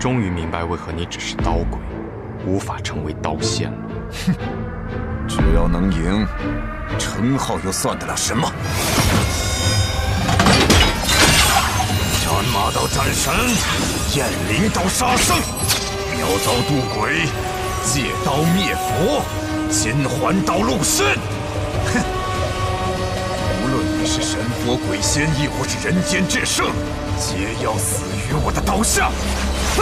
终于明白为何你只是刀鬼，无法成为刀仙了。哼，只要能赢，称号又算得了什么？斩马刀斩神，雁翎刀杀圣，妙刀渡鬼，借刀灭佛，金环刀戮身。哼！无论你是神佛鬼仙，亦或是人间至圣，皆要死于我的刀下。哼！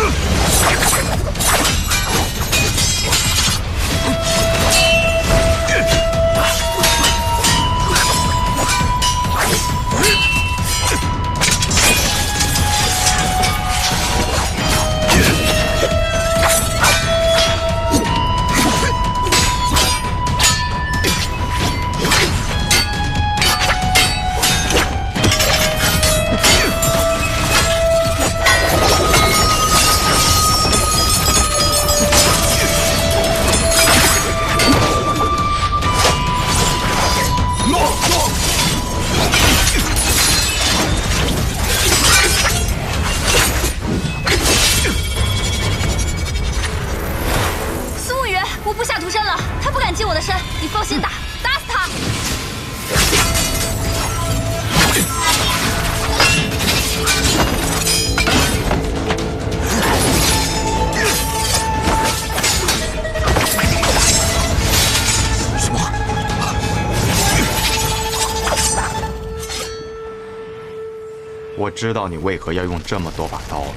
我知道你为何要用这么多把刀了，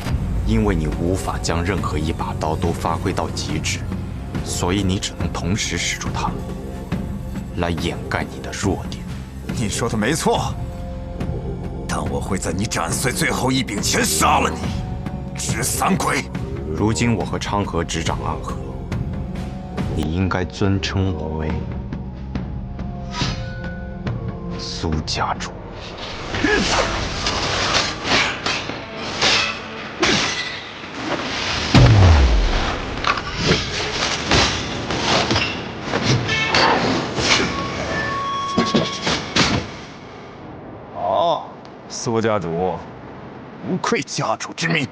因为你无法将任何一把刀都发挥到极致，所以你只能同时使出它们，来掩盖你的弱点。你说的没错，但我会在你斩碎最后一柄前杀了你，直三鬼。如今我和昌河执掌暗河，你应该尊称我为苏家主。苏家主，不愧家主之名。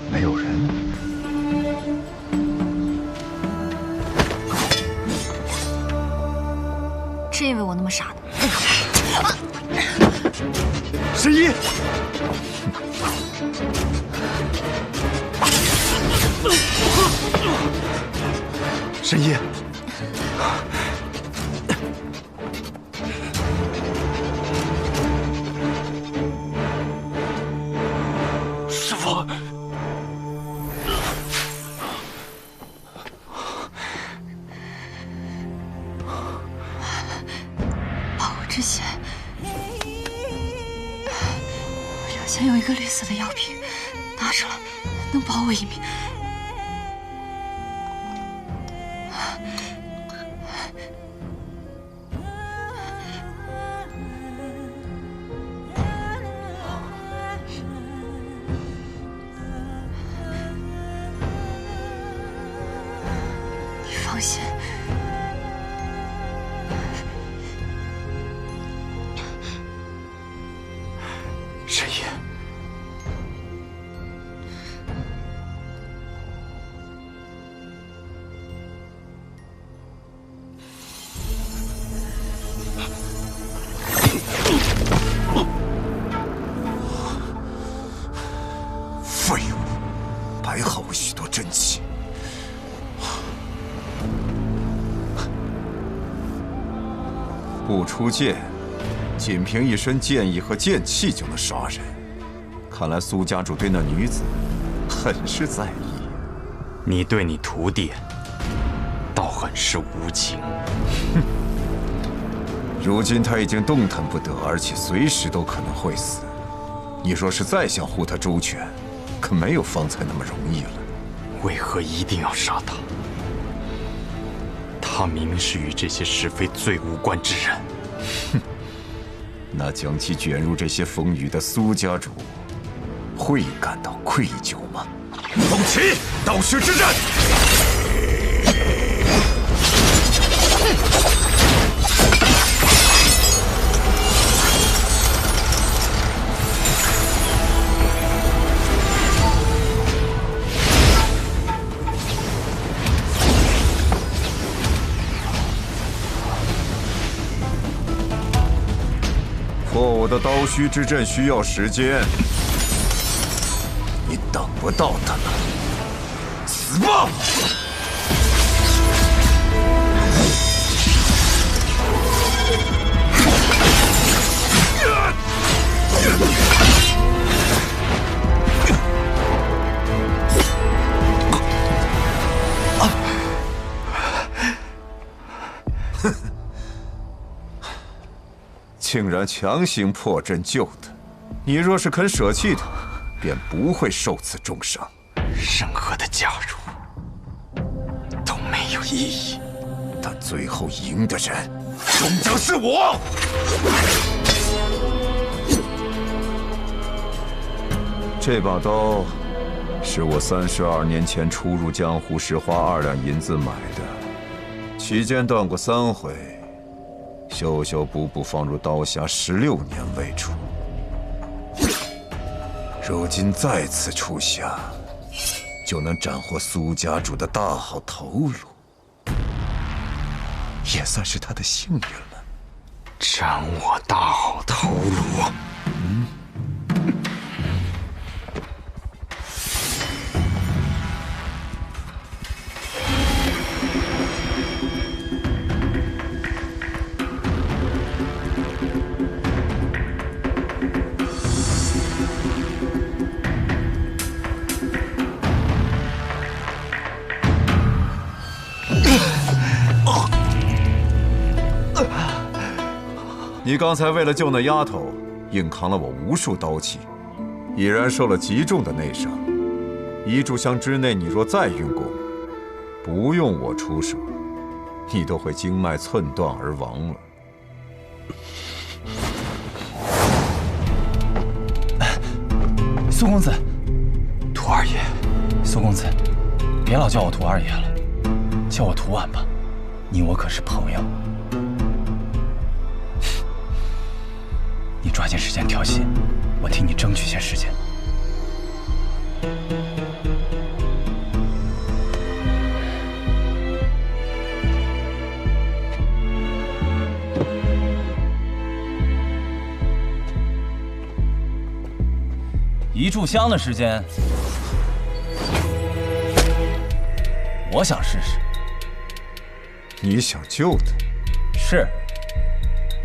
没有人。真以为我那么傻呢？神医，神医，师父。之前，两箱有一个绿色的药瓶，拿出来能保我一命。你放心。神医，废物，白耗我许多真气。不出剑，仅凭一身剑意和剑气就能杀人，看来苏家主对那女子很是在意。你对你徒弟倒很是无情。哼，如今他已经动弹不得，而且随时都可能会死。你若是再想护他周全，可没有方才那么容易了。为何一定要杀他？他明明是与这些是非最无关之人。哼，那将其卷入这些风雨的苏家主，会感到愧疚吗？走起，道虚之战！破我的刀虚之阵需要时间，你等不到他了，死吧！竟然强行破阵救他！你若是肯舍弃他，便不会受此重伤。任何的加入都没有意义。但最后赢的人，终将是我。这把刀是我32年前初入江湖时花2两银子买的，期间断过3回。修修补补放入刀匣16年未出，如今再次出匣，就能斩获苏家主的大好头颅，也算是他的幸运了。斩我大好头颅！你刚才为了救那丫头，硬扛了我无数刀气，已然受了极重的内伤。1炷香之内，你若再运功，不用我出手，你都会经脉寸断而亡了。苏公子，屠二爷，苏公子，别老叫我屠二爷了，叫我屠婉吧，你我可是朋友。你抓紧时间调息，我替你争取些时间。1炷香的时间，我想试试。你想救他？是，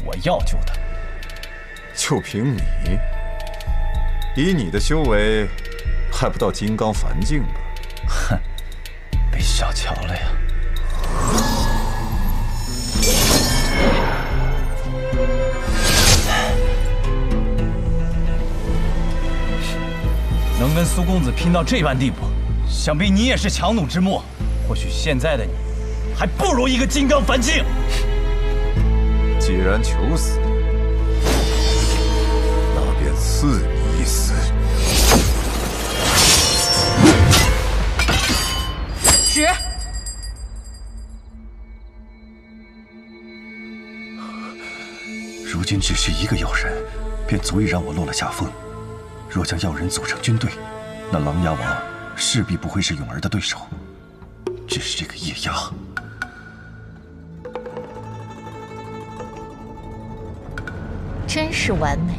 我要救他。就凭你，以你的修为，还不到金刚凡境吧？哼，被小瞧了呀！能跟苏公子拼到这般地步，想必你也是强弩之末。或许现在的你，还不如一个金刚凡境。既然求死，那便赐你一死。止！如今只是一个药人，便足以让我落了下风。若将药人组成军队，那琅琊王势必不会是永儿的对手。只是这个叶押，真是完美。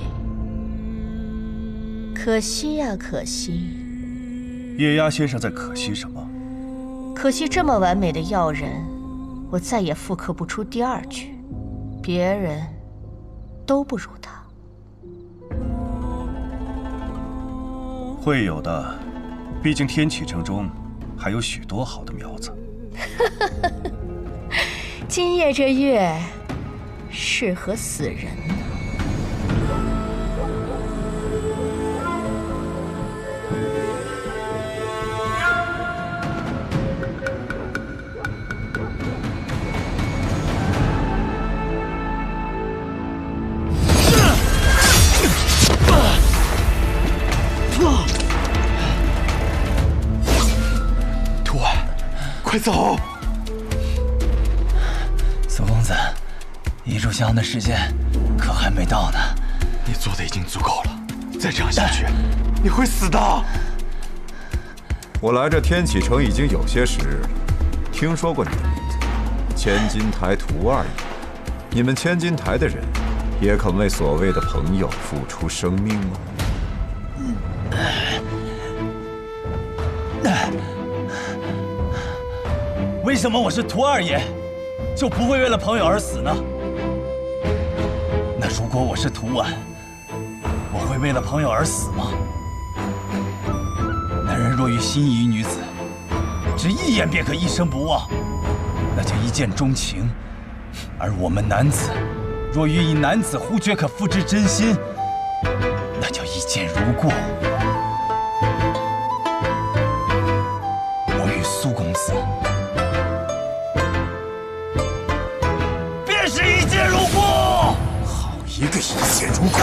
可惜呀，可惜。叶押先生在可惜什么？可惜这么完美的药人，我再也复刻不出第二句。别人都不如他。会有的，毕竟天启城中还有许多好的苗子。今夜这月适合死人呢。快走！苏公子，一炷香的时间可还没到呢。你做的已经足够了，再这样下去，你会死的。我来这天启城已经有些时日了，听说过你的名字，千金台屠二爷。你们千金台的人，也肯为所谓的朋友付出生命吗？为什么我是屠二爷，就不会为了朋友而死呢？那如果我是屠婉，我会为了朋友而死吗？男人若遇心仪女子，只一眼便可一生不忘，那叫一见钟情；而我们男子，若遇一男子忽觉可付之真心，那叫一见如故。我与苏公子，便是一见如故。好一个一见如故！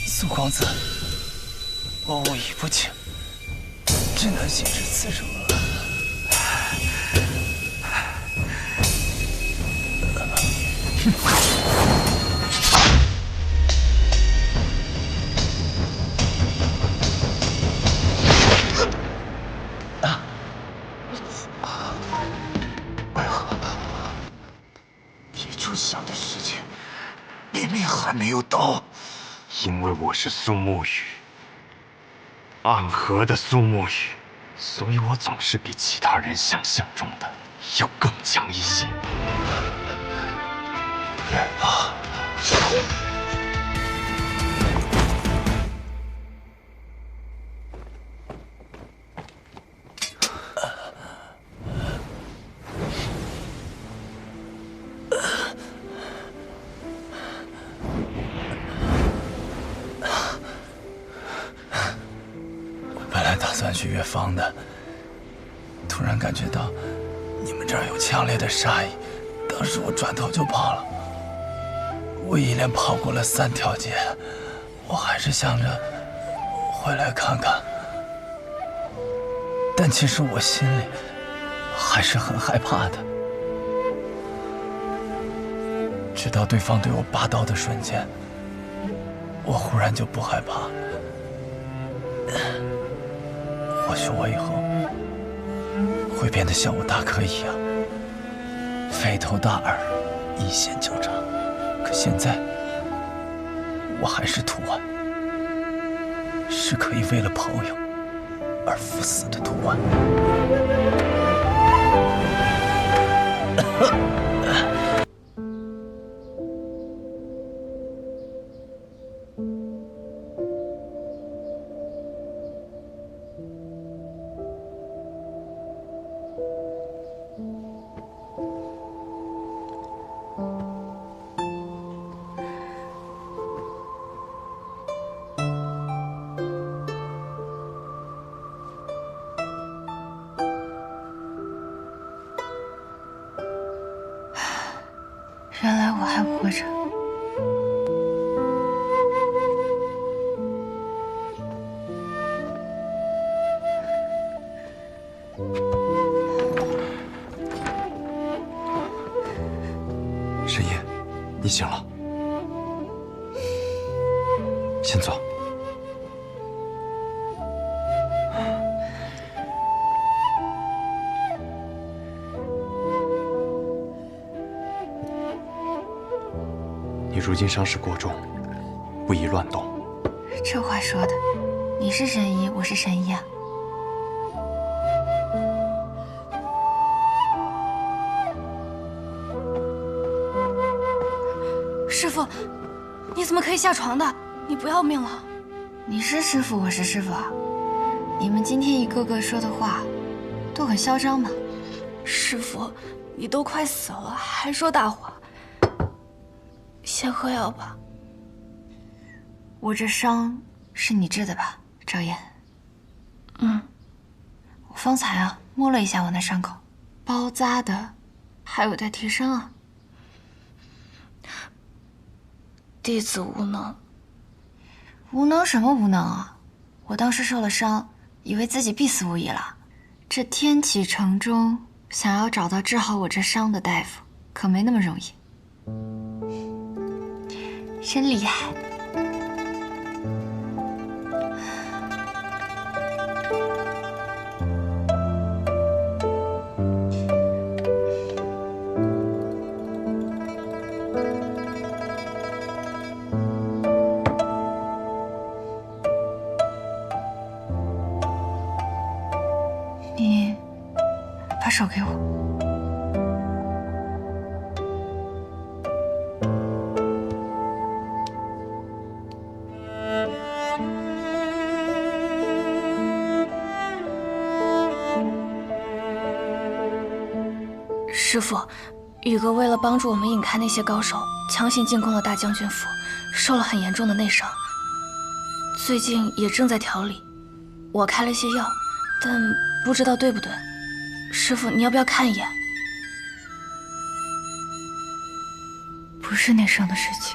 苏公子，我武艺不精，只能行至此处了。一炷香的时间，明明还没有到。因为我是苏沐雨，暗河的苏沐雨，所以我总是比其他人想象中的要更强一些。本来打算去越方的，突然感觉到你们这儿有强烈的杀意，当时我转头就跑了。我一连跑过了3条街，我还是想着回来看看，但其实我心里还是很害怕的。直到对方对我拔刀的瞬间，我忽然就不害怕。或许我以后会变得像我大哥一样，肥头大耳，一线交叉。可现在，我还是屠婉，是可以为了朋友而赴死的屠婉。原来我还活着。沈夜，你醒了，先坐。你如今伤势过重，不宜乱动。这话说的，你是神医，我是神医啊。师傅，你怎么可以下床的？你不要命了？你是师傅，我是师傅啊。你们今天一个个说的话，都很嚣张嘛。师傅，你都快死了，还说大话。先喝药吧。我这伤是你治的吧，赵燕？我方才啊摸了一下我那伤口，包扎的还有待提升啊。弟子无能。无能什么无能啊？我当时受了伤，以为自己必死无疑了。这天启城中想要找到治好我这伤的大夫，可没那么容易。真厉害！你把手给我。师父，宇哥为了帮助我们引开那些高手，强行进攻了大将军府，受了很严重的内伤。最近也正在调理，我开了些药，但不知道对不对。师父，你要不要看一眼？不是内伤的事情。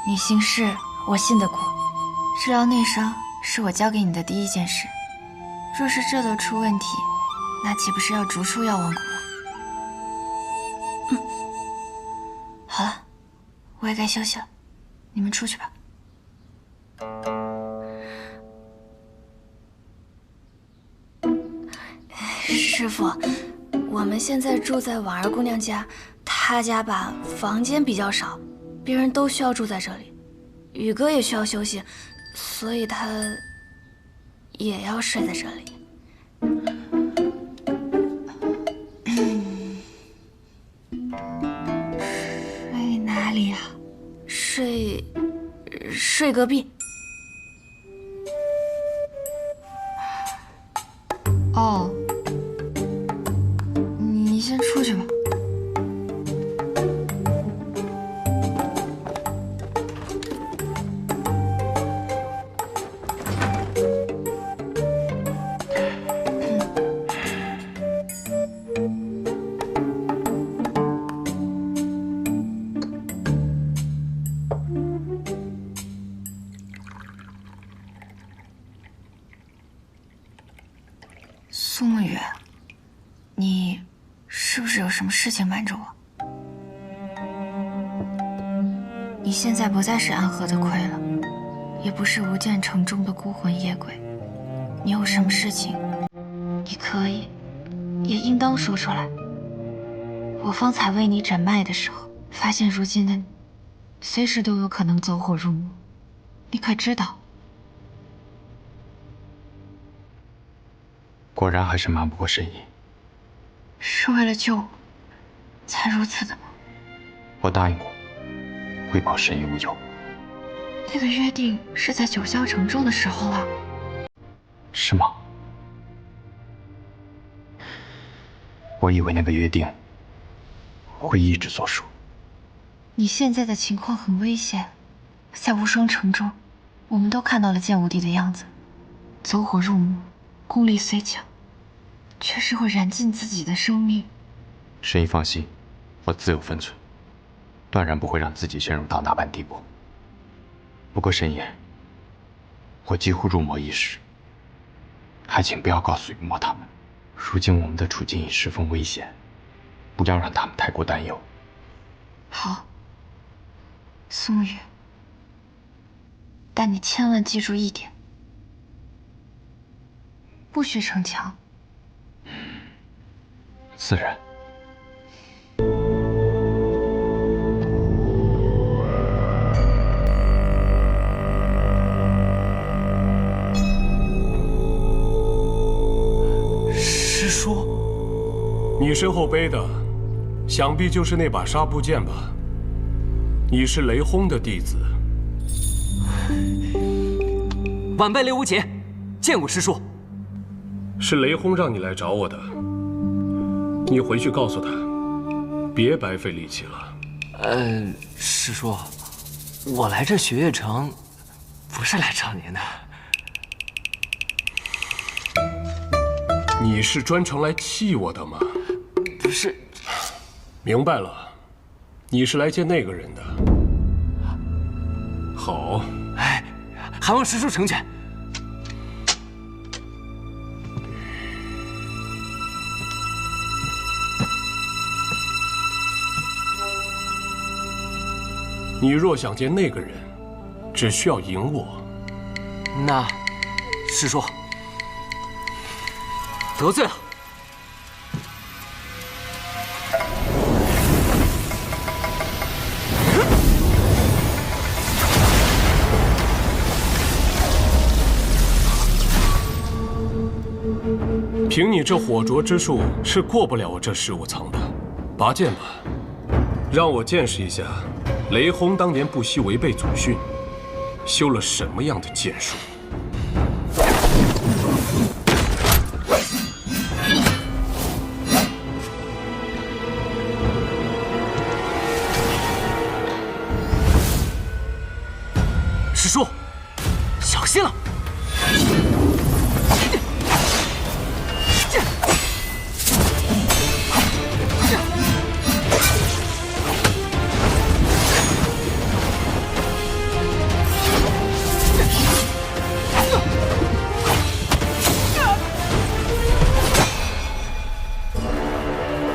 你行事我信得过，治疗内伤是我交给你的第一件事。若是这都出问题，那岂不是要逐出药王谷了？好了，我也该休息了，你们出去吧。师父，我们现在住在婉儿姑娘家，她家吧房间比较少，别人都需要住在这里，宇哥也需要休息，所以他也要睡在这里。睡哪里啊？睡隔壁。哦，你先出去吧。苏沐雨，你是不是有什么事情瞒着我？你现在不再是安和的傀了，也不是无间城中的孤魂野鬼。你有什么事情，你可以，也应当说出来。我方才为你诊脉的时候，发现如今的你，随时都有可能走火入魔。你可知道？果然还是瞒不过神医。是为了救我，才如此的吗？我答应过，会保神医无忧。那个约定是在九霄城中的时候啊。是吗？我以为那个约定会一直作数。你现在的情况很危险，在无双城中，我们都看到了剑无敌的样子，走火入魔，功力虽强，却是会燃尽自己的生命。神医放心，我自有分寸，断然不会让自己陷入到那般地步。不过神爷，我几乎入魔一时，还请不要告诉雨墨他们。如今我们的处境已十分危险，不要让他们太过担忧。好，苏沐雨，但你千万记住一点，不许逞强。自然。师叔，你身后背的，想必就是那把纱布剑吧？你是雷轰的弟子。晚拜雷无节，见过师叔。是雷轰让你来找我的，你回去告诉他，别白费力气了。师叔，我来这雪月城，不是来找您的。你是专程来气我的吗？不是。明白了，你是来见那个人的。好。哎，还望师叔成全。你若想见那个人，只需要赢我。那，师叔得罪了。凭你这火灼之术，是过不了我这15层的。拔剑吧，让我见识一下。雷轰当年不惜违背祖训，修了什么样的剑术？师叔，小心了！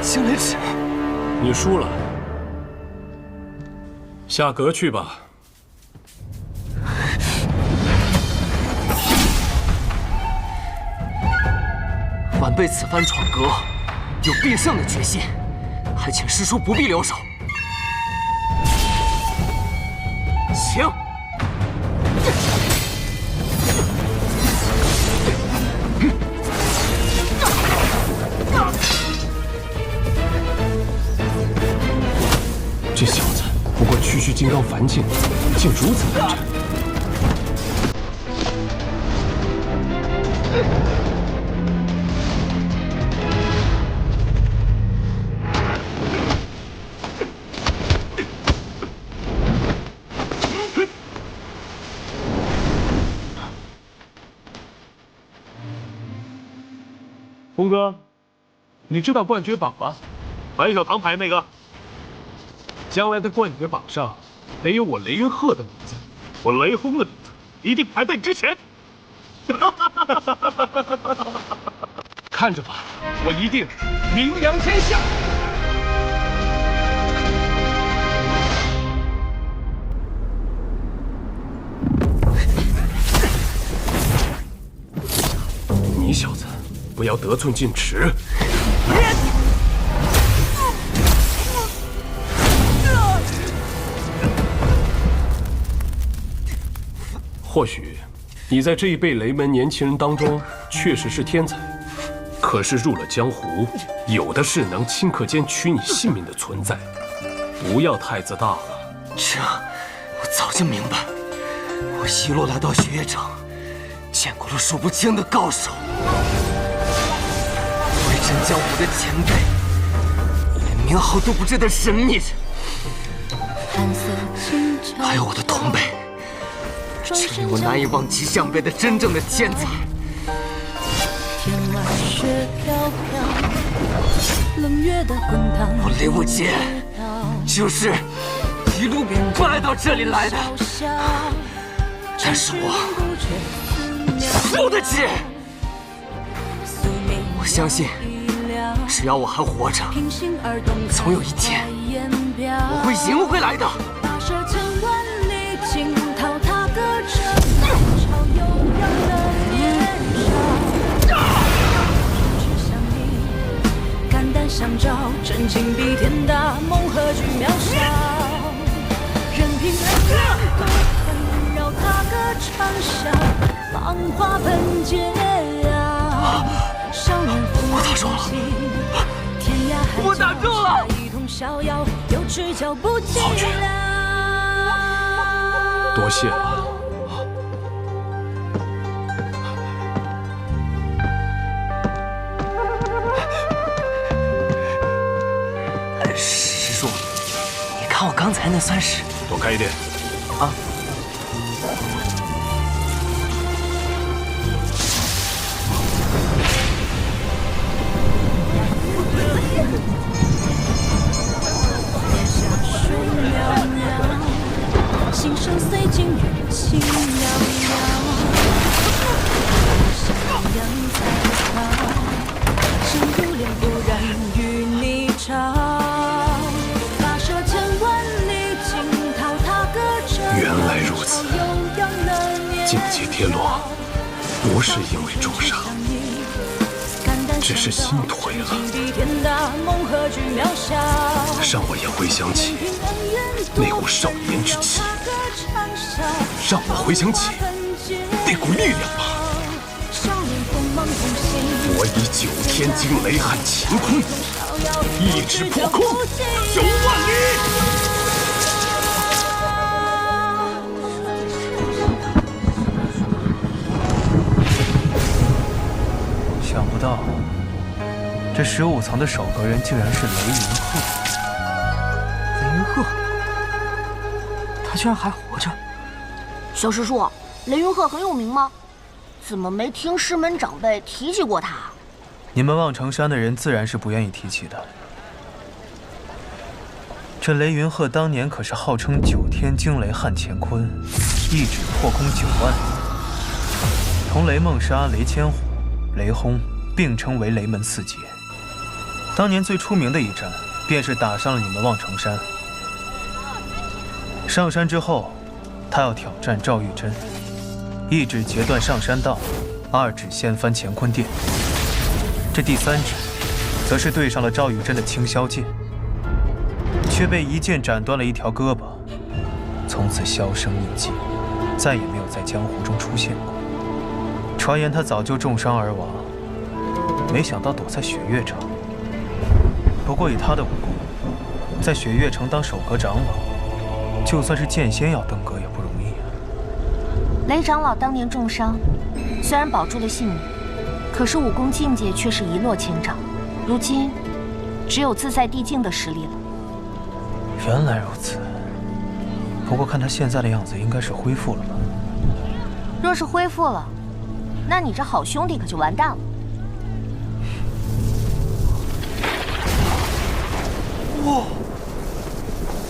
星雷尺，你输了，下阁去吧。晚辈此番闯阁，有必胜的决心，还请师叔不必留手。请。这小子不过区区金刚凡境，竟如此难缠。红哥，你知道冠绝榜吗？白小堂牌那个。将来的冠绝榜上得有我雷云鹤的名字，我雷轰的名字一定排在你之前。看着吧，我一定名扬天下。你小子不要得寸进尺。或许你在这一辈雷门年轻人当中确实是天才，可是入了江湖，有的是能顷刻间取你性命的存在，不要太自大了。这我早就明白。我一路来到雪月城，见过了数不清的高手，威震江湖的前辈，连名号都不知的神秘人，还有我的同辈。这里我难以望其项背的真正的天才。我雷无极就是一路败到这里来的，但是我输得起。我相信，只要我还活着，总有一天我会赢回来的。相照，真情比天大，梦何惧渺小？任凭人间多纷扰，踏歌长啸，浪花喷溅啊！少年风起，天涯海角，一同逍遥，有赤脚不寂寥。多谢了。师叔，你看我刚刚才那算是……躲开一点。啊！心声随尽人情渺渺，上扬在旁，心如莲不染与你长。跋涉千万里，惊涛踏歌声。原来如此，境界跌落，不是因为重伤，只是心颓了。让我也回想起那股少年之气，让我回想起那股力量吧。我以9天惊雷撼乾坤，一指破空9万里。想不到，这15层的守阁人竟然是雷云鹤。雷云鹤，他居然还活着！小师叔，雷云鹤很有名吗？怎么没听师门长辈提起过他？你们望城山的人自然是不愿意提起的。这雷云鹤当年可是号称9天惊雷撼乾坤，一指破空9万里，同雷梦莎、雷千虎、雷轰并称为雷门4杰。当年最出名的一战，便是打伤了你们望城山。上山之后，他要挑战赵玉珍，一指截断上山道，2指掀翻乾坤殿。这第3指，则是对上了赵玉珍的青霄剑，却被一剑斩断了一条胳膊，从此销声匿迹，再也没有在江湖中出现过。传言他早就重伤而亡，没想到躲在雪月城。不过以他的武功，在雪月城当守阁长老，就算是剑仙要登阁也不容易啊。雷长老当年重伤，虽然保住了性命，可是武功境界却是一落千丈，如今只有自在地境的实力了。原来如此，不过看他现在的样子，应该是恢复了吧？若是恢复了，那你这好兄弟可就完蛋了。哇！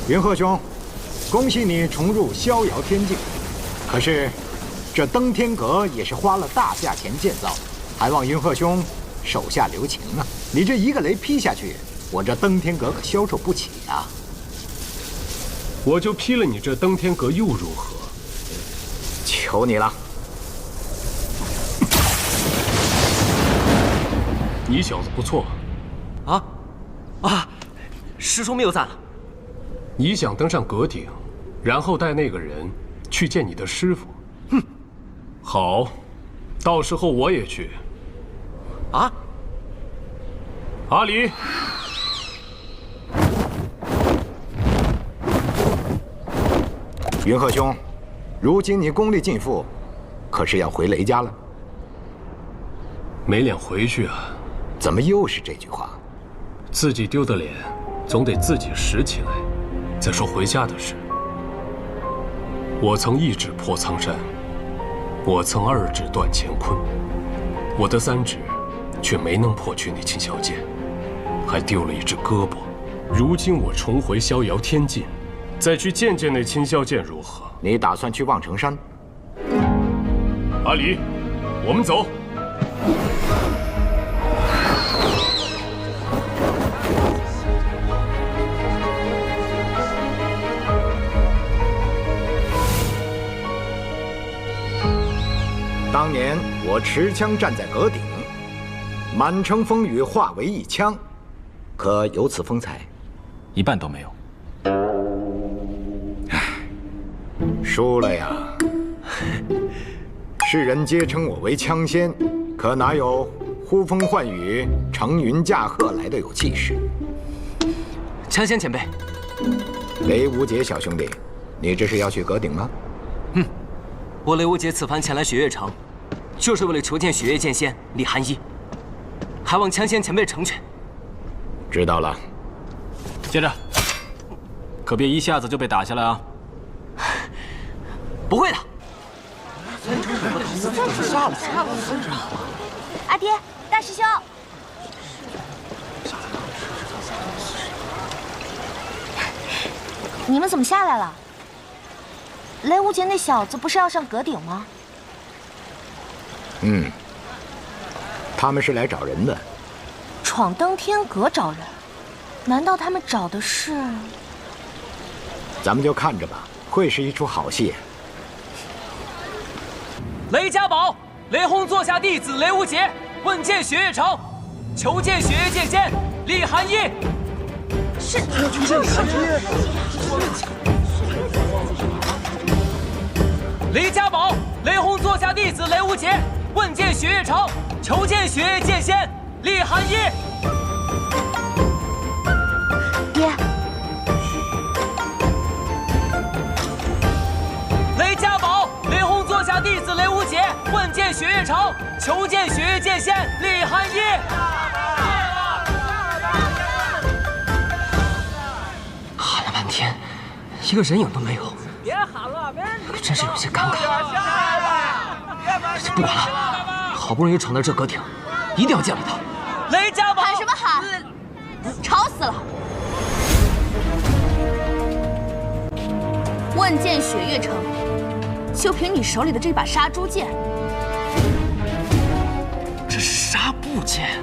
云鹤兄，恭喜你重入逍遥天境。可是，这登天阁也是花了大价钱建造，还望云鹤兄手下留情啊！你这一个雷劈下去，我这登天阁可消受不起呀！我就劈了你这登天阁又如何？求你了！你小子不错。师叔谬赞了。你想登上阁顶，然后带那个人去见你的师傅？哼，好，到时候我也去。阿离，云鹤兄，如今你功力尽复，可是要回雷家了？没脸回去啊！怎么又是这句话？自己丢的脸，总得自己拾起来。再说回家的事，我曾1指破苍山，我曾2指断乾坤，我的3指却没能破去那青霄剑，还丢了一只胳膊。如今我重回逍遥天境，再去见见那青霄剑如何？你打算去望城山？阿离，我们走。当年我持枪站在阁顶，满城风雨化为一枪，可有此风采？一半都没有。唉，输了呀！世人皆称我为枪仙，可哪有呼风唤雨、乘云驾鹤来的有气势？枪仙前辈，雷无节小兄弟，你这是要去阁顶吗？我雷无节此番前来雪月城，就是为了求见雪月剑仙李寒衣，还望枪仙前辈成全。知道了。接着，可别一下子就被打下来啊！不会的。阿爹，大师兄，你们怎么下来了？雷无杰那小子不是要上阁顶吗？他们是来找人的。闯登天阁找人？难道他们找的是？咱们就看着吧，会是一出好戏。雷家宝，雷轰座下弟子雷无杰，问见雪月城，求见雪月剑仙李寒衣。是。雷家宝，雷轰座下弟子雷无杰，问见雪月城，求见雪月剑仙李寒衣。爹。雷家宝，雷轰座下弟子雷无杰，问见雪月城，求见雪月剑仙李寒衣。喊了半天，一个人影都没有。别喊了，可真是有些尴尬。不管了，好不容易闯到这阁顶，一定要见了他。雷家宝，喊什么喊？吵死了！问剑雪月城，就凭你手里的这把杀猪剑，这是纱布剑。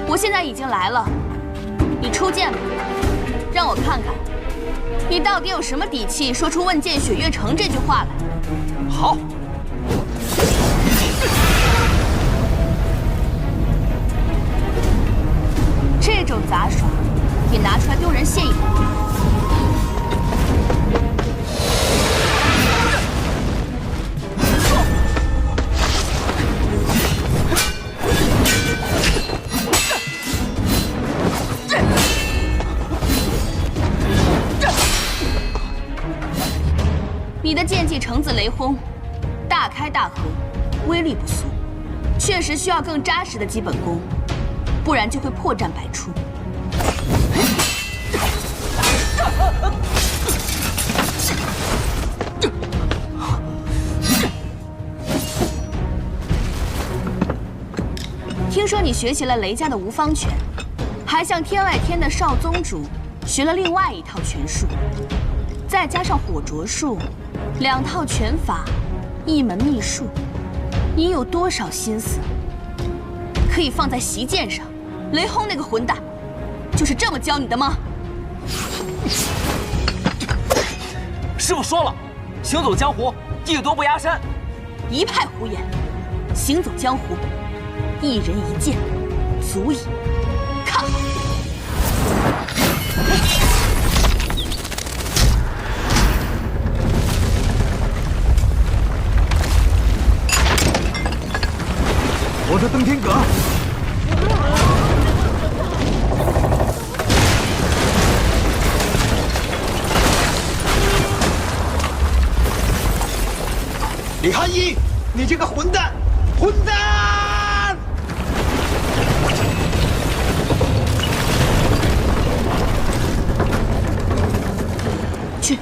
我现在已经来了，你出剑吧，让我看看。你到底有什么底气说出“问剑雪月城”这句话来？好。这种杂耍，也拿出来丢人现眼。你的剑技橙子雷轰，大开大合，威力不俗，确实需要更扎实的基本功，不然就会破绽百出。听说你学习了雷家的无方拳，还向天外天的少宗主学了另外一套拳术，再加上火灼术，2套拳法，1门秘术，你有多少心思可以放在席剑上？雷轰那个混蛋，就是这么教你的吗？师傅说了，行走江湖，艺多不压身。一派胡言！行走江湖，一人一剑，足矣。看好！我的登天阁。李寒衣，你这个混蛋！混蛋！去。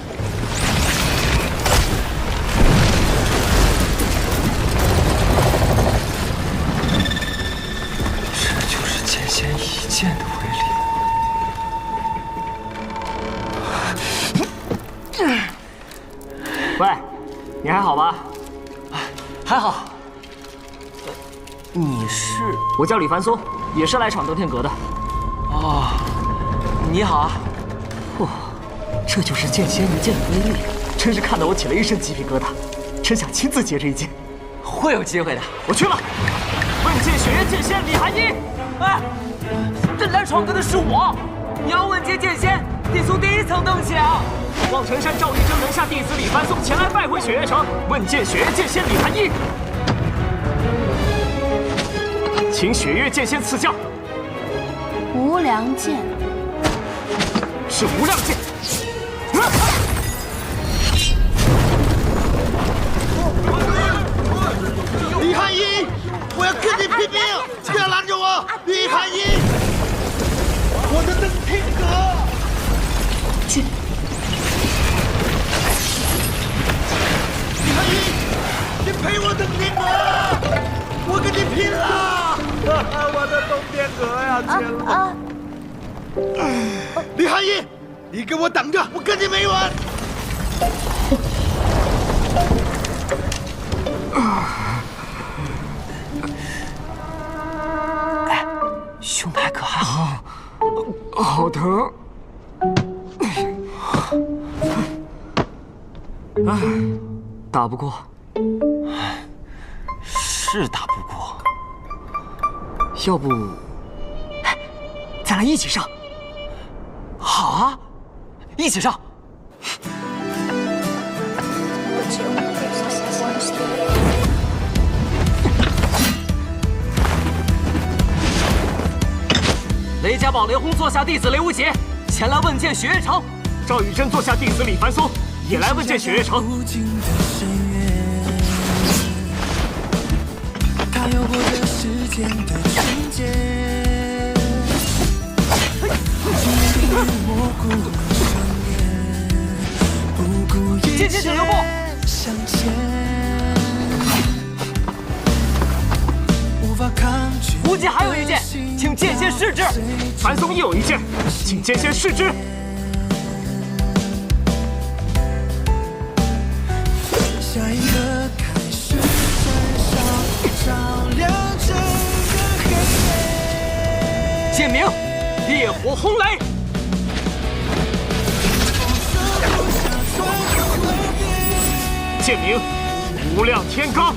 这就是剑仙一剑的威力。喂，你还好吧？还好。你是？我叫李凡松，也是来闯登天阁的。哦，你好啊。哇，这就是剑仙一剑的威力，真是看得我起了一身鸡皮疙瘩，真想亲自接这一剑。会有机会的，我去了。问剑雪月剑仙李寒衣，哎，这来闯阁的是我，你要问剑剑仙，得从第1层登起啊。望尘山赵玉珍门下弟子李凡松前来拜会雪月城，问剑雪月剑仙李寒衣，请雪月剑仙赐教。无量剑是无量剑。李寒衣，我要跟你拼命！不要拦着我，李寒衣！我的登天阁！去。李汉一，你陪我登天阁，我跟你拼了！我的登天阁呀，天了！李汉一，你给我等着，我跟你没完！哎，兄台可还好？好疼！哎，打不过，是打不过。要不，哎，咱俩一起上？好啊，一起上！雷家堡雷轰座下弟子雷无极前来问见雪月城，赵雨珍座下弟子李凡松也来问见雪月城。他有过这世间的情节，模糊了双眼，不顾一切向前，无法抗拒。无极还有一剑，请剑仙试之。樊松亦有一剑，请剑仙试之。下一个开始燃烧，照亮整个黑夜。剑鸣，烈火轰雷。剑鸣，无量天罡。